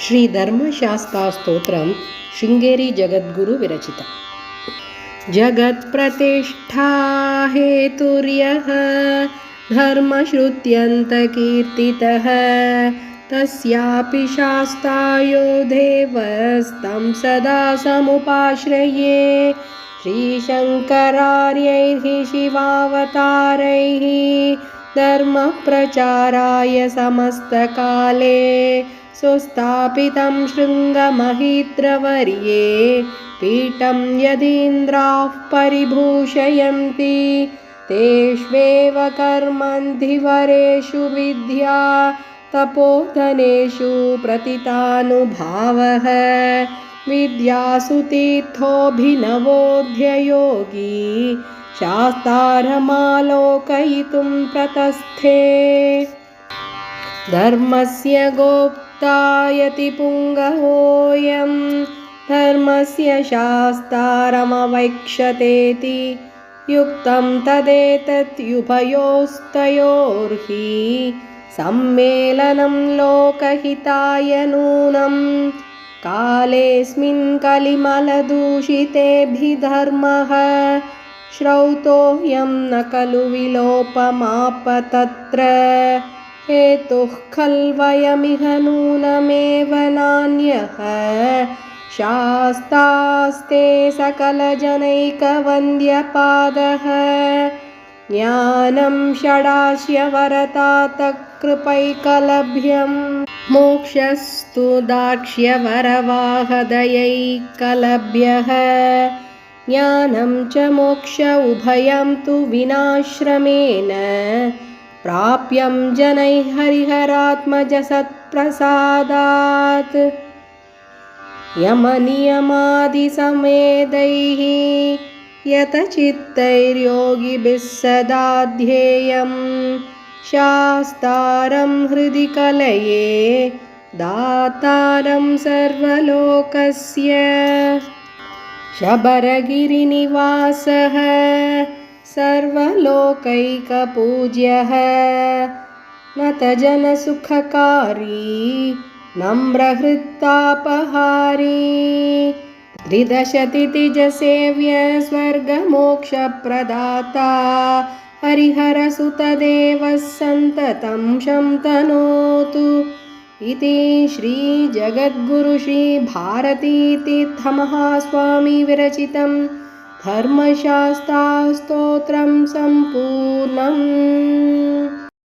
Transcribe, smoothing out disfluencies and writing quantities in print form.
శ్రీ ధర్మశాస్త్రస్తోత్రం శృంగేరి జగద్గురు విరచిత. జగత్ప్రతిష్ఠా హేతుర్యః ధర్మశ్రుత్యంతకీర్తితః తస్యాపి శాస్త్రాయో దేవస్తం సదా సముపాశ్రయే. శ్రీశంకరార్యైః శివావతారైః ధర్మప్రచారాయ సమస్తకాలే సుస్థాపితం శృంగమహిद्रवर्ये పీఠం యదీంద్రాః పరిభూషయంతి తేష్వేవ కర్మంధివరేషు విద్యా తపోధనేషు ప్రతితానుభావః. విద్యాసు తీర్థోభినవోऽధ్యయోగి శాస్త్రారమాలోకయితుం ప్రతస్థే. ధర్మస్య గోప్తాయతి పుంగవోయం ధర్మస్య శాస్త్రమవైక్షతేతి యుక్తం తదేతత్యుభయోస్తయోర్హి సమ్మేళనం లోకహితాయ నూనం. కాలేస్మిన్ కలిమలదూషితేభిధర్మః శ్రౌతోయం న ఖలు విలోపమాప తత్ర. హేతుః ఖల్వయమిహ నూనమేవ నాన్యః శాస్త్రాస్తే సకలజనైకవంద్యపాదః. జ్ఞానం షడాస్య వరతాత కృపైకలభ్యం మోక్షస్తు దాక్ష్యవరవాహదయైకలభ్యః. జ్ఞానం చ మోక్ష ఉభయం తు వినాశ్రమేణ ప్రాప్యం జనైః హరిహరాత్మజసత్ప్రసాదాత్. యమనియమాదిసమేధైః యతచిత్తైర్యోగిభిः సదా ధ్యేయం శాస్త్రం హృది కలయే దాతారం సర్వలోకస్య. శబరగిరినివాసః సర్వలోకైకపూజ్యః నతజనసుఖకారీ నమ్రహృత్తాపహారీ. త్రిదశతిథిజసేవ్య స్వర్గమోక్షప్రదాతా హరిహరసుతదేవः సంతతం శం తనోతు. ఇతి శ్రీ జగద్గురు శ్రీ భారతీతీర్థమహాస్వామి విరచితం ధర్మశాస్త్రస్తోత్రం సంపూర్ణం.